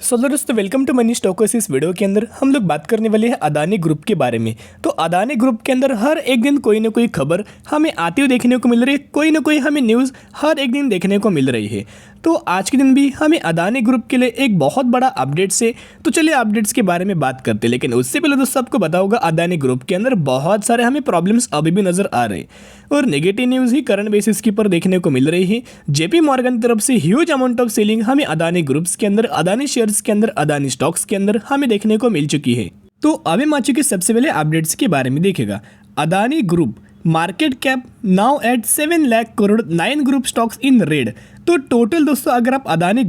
दोस्तों welcome to money stalkers. इस video के अंदर हम लोग बात करने वाले हैं अदानी ग्रुप के बारे में। तो अदानी ग्रुप के अंदर हर एक दिन कोई ना कोई खबर हमें आती हुई देखने को मिल रही है, कोई ना कोई हमें न्यूज़ हर एक दिन देखने को मिल रही है। तो आज के दिन भी हमें अदानी ग्रुप के लिए एक बहुत बड़ा अपडेट्स है। तो चलिए अपडेट्स के बारे में बात करते हैं, लेकिन उससे पहले दोस्तों आपको बताऊंगा अदानी ग्रुप के अंदर बहुत सारे हमें प्रॉब्लम्स अभी भी नजर आ रहे हैं और नेगेटिव न्यूज़ ही करंट बेसिस के ऊपर देखने को मिल रही है। जेपी मॉर्गन की तरफ से ह्यूज अमाउंट ऑफ सेलिंग हमें अदानी ग्रुप्स के अंदर, अदानी शेयर्स के अंदर, अदानी स्टॉक्स के अंदर हमें देखने को मिल चुकी है। तो अभी मैं चुके सबसे पहले अपडेट्स के बारे में देखेगा। Adani group market cap now at 7 lakh crore, 9 group stocks in red. तो टोटल दोस्तों अगर आप अदानी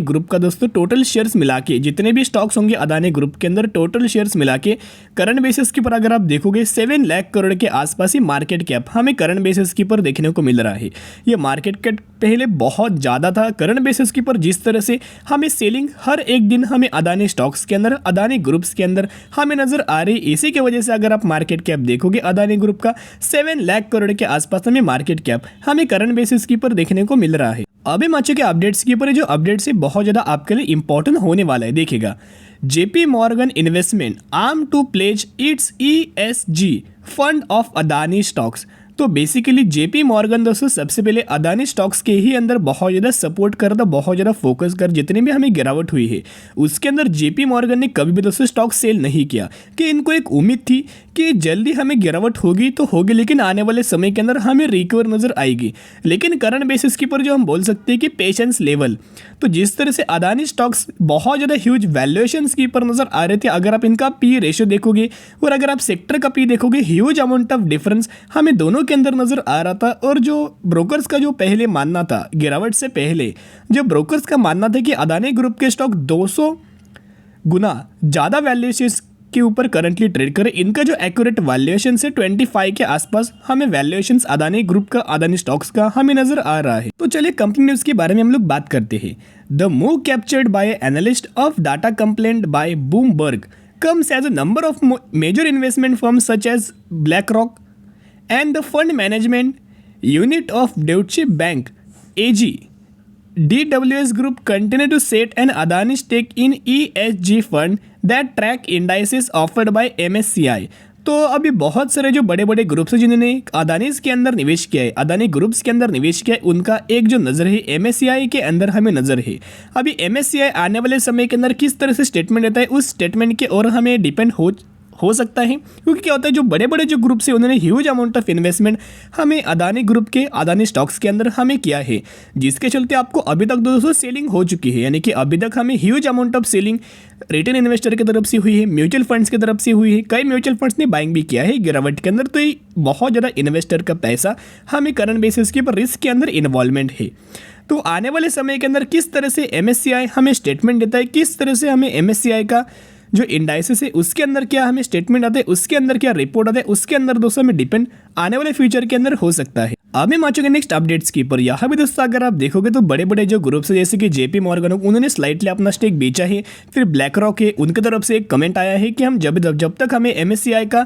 ग्रुप का दोस्तों टोटल शेयर्स मिला के जितने भी स्टॉक्स होंगे अदानी ग्रुप के अंदर, टोटल शेयर्स मिला के करंट बेसिस के ऊपर अगर आप देखोगे 7 लाख करोड़ के आसपास ही मार्केट कैप हमें करंट बेसिस के ऊपर देखने को मिल रहा है। ये मार्केट कैप पहले बहुत ज़्यादा था। करंट बेसिस के ऊपर जिस तरह से हमें सेलिंग हर एक दिन हमें अदानी स्टॉक्स के अंदर, अदानी ग्रुप्स के अंदर हमें नजर आ रही, इसी की वजह से अगर आप मार्केट कैप देखोगे अदानी ग्रुप का 7 लाख करोड़ के आसपास हमें मार्केट कैप हमें करंट बेसिस के ऊपर देखने को मिल रहा है। अभी माचे के अपडेट्स के ऊपर जो अपडेट्स है बहुत ज़्यादा आपके लिए इंपॉर्टेंट होने वाला है। देखिएगा, JP Morgan investment arm to pledge its ESG fund of Adani stocks. तो बेसिकली जेपी मॉर्गन दोस्तों सबसे पहले अदानी स्टॉक्स के ही अंदर बहुत ज़्यादा सपोर्ट कर रहा था, बहुत ज़्यादा फोकस कर, जितने भी हमें गिरावट हुई है उसके अंदर जेपी मॉर्गन ने कभी भी दोस्तों स्टॉक सेल नहीं किया। कि इनको एक उम्मीद थी कि जल्दी हमें गिरावट होगी तो होगी, लेकिन आने वाले समय के अंदर हमें रिकवर नज़र आएगी। लेकिन करंट बेसिस के ऊपर जो हम बोल सकते हैं कि पेशेंस लेवल, तो जिस तरह से अदानी स्टॉक्स बहुत ज़्यादा ह्यूज वैल्यूएशंस के ऊपर नज़र आ रहे थे, अगर आप इनका पी रेशियो देखोगे और अगर आप सेक्टर का पी देखोगे, ह्यूज अमाउंट ऑफ डिफरेंस हमें दोनों के अंदर नज़र आ रहा था। और जो ब्रोकर्स का जो पहले मानना था, गिरावट से पहले जो ब्रोकर्स का मानना था कि अदानी ग्रुप के स्टॉक 200 गुना ज़्यादा वैल्यूएशंस के ऊपर करंटली ट्रेड करे, इनका जो एक्यूरेट वैल्यूएशन से 25 के आसपास हमें वैल्यूएशंस अदानी ग्रुप का, अदानी स्टॉक्स का हमें नजर आ रहा है। तो चलिए कंपनी न्यूज़ के बारे में हम लोग बात करते हैं। The move captured by analyst of data complaint by Bloomberg comes as a number of major investment firms such as BlackRock and the fund management unit of Deutsche Bank AG. DWS Group continue to set an Adani stake in ESG fund that track indices offered by MSCI. तो अभी बहुत सारे जो बड़े बड़े groups हैं जिन्होंने अदानी के अंदर निवेश किया है, अदानी ग्रुप्स के अंदर निवेश किया है, उनका एक जो नज़र है MSCI के अंदर हमें नज़र है। अभी MSCI आने वाले समय के अंदर किस तरह से स्टेटमेंट देता है, उस स्टेटमेंट के और हमें डिपेंड हो सकता है। क्योंकि क्या होता है, जो बड़े बड़े जो ग्रुप्स हैं उन्होंने ह्यूज अमाउंट ऑफ इन्वेस्टमेंट हमें अदानी ग्रुप के, अदानी स्टॉक्स के अंदर हमें किया है, जिसके चलते आपको अभी तक दोस्तों सेलिंग हो चुकी है। यानी कि अभी तक हमें huge amount of selling retail investor की तरफ से हुई है, म्यूचुअल फंड्स की तरफ से हुई है, कई म्यूचुअल फंड्स ने बाइंग भी किया है गिरावट के अंदर। तो ये बहुत ज़्यादा इन्वेस्टर का पैसा हमें करंट बेसिस के ऊपर रिस्क के अंदर इन्वॉल्वमेंट है। तो आने वाले समय के अंदर किस तरह से MSCI हमें स्टेटमेंट देता है, किस तरह से हमें MSCI का जो इंडाइसेस है उसके अंदर क्या हमें स्टेटमेंट आता है, उसके अंदर क्या रिपोर्ट आता है, उसके अंदर दोस्तों में डिपेंड आने वाले फ्यूचर के अंदर हो सकता है। अभी मैं चुके नेक्स्ट अपडेट्स की पर। यहाँ भी दोस्तों अगर आप देखोगे तो बड़े बड़े जो ग्रुप्स है जैसे कि जेपी मॉर्गन, उन्होंने स्लाइटली अपना स्टेक बेचा है। फिर ब्लैक रॉक है, उनकी तरफ से एक कमेंट आया है कि हम जब तक हमें MSCI का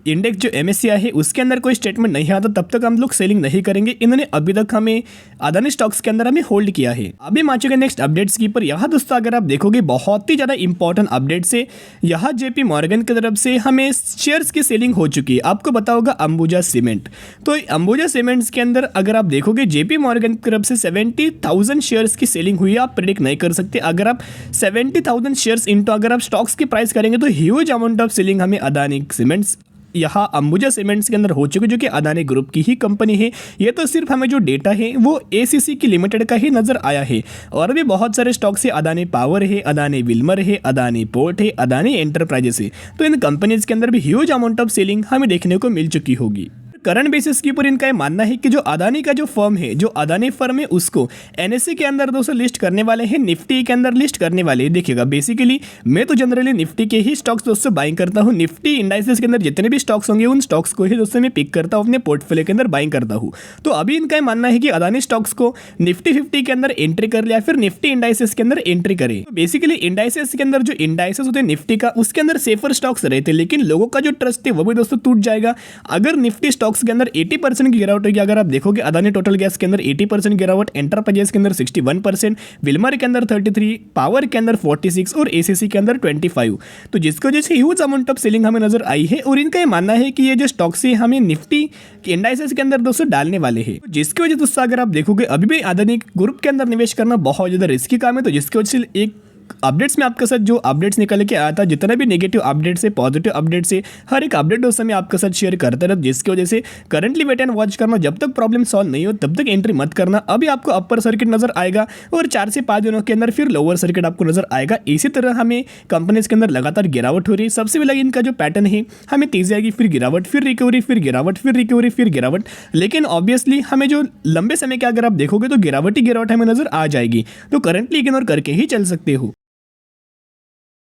इंडेक्स जो MSCI है उसके अंदर कोई स्टेटमेंट नहीं आता तब तक हम लोग सेलिंग नहीं करेंगे। इन्होंने अभी तक हमें अदानी स्टॉक्स के अंदर हमें होल्ड किया है। अभी माचो के नेक्स्ट अपडेट्स की पर। यहाँ दोस्तों अगर आप देखोगे बहुत ही ज़्यादा इंपॉर्टेंट अपडेट्स है। यहाँ जेपी मॉर्गन की तरफ से हमें शेयर्स की सेलिंग हो चुकी है। आपको बताओगा अंबुजा सीमेंट। तो अंबुजा सीमेंट्स के अंदर अगर आप देखोगे जेपी मॉर्गन की तरफ से 70,000 शेयर्स की सेलिंग हुई है। आप प्रेडिक्ट नहीं कर सकते, अगर आप 70,000 शेयर्स इंटू अगर आप स्टॉक्स की प्राइस करेंगे तो ह्यूज अमाउंट ऑफ सेलिंग हमें अदानी सीमेंट्स, यहाँ अंबुजा सीमेंट्स के अंदर हो चुकी, जो कि अदानी ग्रुप की ही कंपनी है। ये तो सिर्फ हमें जो डेटा है वो ACC की लिमिटेड का ही नज़र आया है। और भी बहुत सारे स्टॉक्स है, अदानी पावर है, अदानी विल्मर है, अदानी पोर्ट है, अदानी एंटरप्राइजेस है। तो इन कंपनीज के अंदर भी ह्यूज अमाउंट ऑफ सेलिंग हमें देखने को मिल चुकी होगी। करंट बेसिस के ऊपर इनका ये मानना है कि जो अदानी का जो फर्म है, जो अदानी फर्म है उसको NSE के अंदर दोस्तों लिस्ट करने वाले हैं, निफ्टी के अंदर लिस्ट करने वाले हैं। देखिएगा बेसिकली मैं तो जनरली निफ्टी के ही स्टॉक्स दोस्तों बाइंग करता हूँ। निफ्टी इंडाइसेस के अंदर जितने भी स्टॉक्स होंगे उन स्टॉक्स को ही दोस्तों मैं पिक करता हूँ, अपने पोर्टफोलियो के अंदर बाइंग करता हूँ। तो अभी इनका मानना है कि अदानी स्टॉक्स को निफ्टी 50 के अंदर एंट्री कर लिया, फिर निफ्टी इंडाइसेस के अंदर एंट्री करे। तो बेसिकली इंडाइसेस के अंदर जो इंडाइसेस होते हैं निफ्टी का, उसके अंदर सेफर स्टॉक्स रहते हैं, लेकिन लोगों का जो ट्रस्ट है वो भी दोस्तों टूट जाएगा अगर निफ्टी स्टॉक्स स्टॉक्स के अंदर 80% की गिरावट होगी। अगर आप देखोगे अदानी टोटल गैस के अंदर 80% गिरावट, एंटरप्राइजेस के अंदर 61%, विल्मर के अंदर 33%, पावर के अंदर 46% और एसीसी के अंदर 25%। तो जिसकी वजह से ह्यूज अमाउंट ऑफ सेलिंग हमें नजर आई है और इनका ये मानना है कि ये जो स्टॉक्स है हमें निफ्टी इंडाइसेस के अंदर दोस्तों डालने वाले हैं। जिसकी वजह दोस्तों अगर आप देखोगे अभी भी अदानी ग्रुप के अंदर निवेश करना बहुत ज़्यादा रिस्की काम है। तो जिसकी वजह से एक अपडेट्स में आपके साथ जो अपडेट्स निकल के आया था, जितना भी नेगेटिव अपडेट्स है, पॉजिटिव अपडेट्स है, हर एक अपडेट दोस्तों मैं आपके साथ शेयर करता रहता, जिसकी वजह से करंटली वेट एंड वॉच करना, जब तक प्रॉब्लम सॉल्व नहीं हो तब तक एंट्री मत करना। अभी आपको अपर सर्किट नजर आएगा और 4 से 5 दिनों के अंदर फिर लोअर सर्किट आपको नजर आएगा। इसी तरह हमें कंपनीज के अंदर लगातार गिरावट हो रही है। सबसे पहले इनका जो पैटर्न है हमें तेजी आएगी, फिर गिरावट, फिर रिकवरी, फिर गिरावट, फिर रिकवरी, फिर गिरावट। लेकिन ऑब्वियसली हमें जो लंबे समय के अगर आप देखोगे तो गिरावट ही गिरावट हमें नजर आ जाएगी। तो करंटली इग्नोर करके ही चल सकते हो।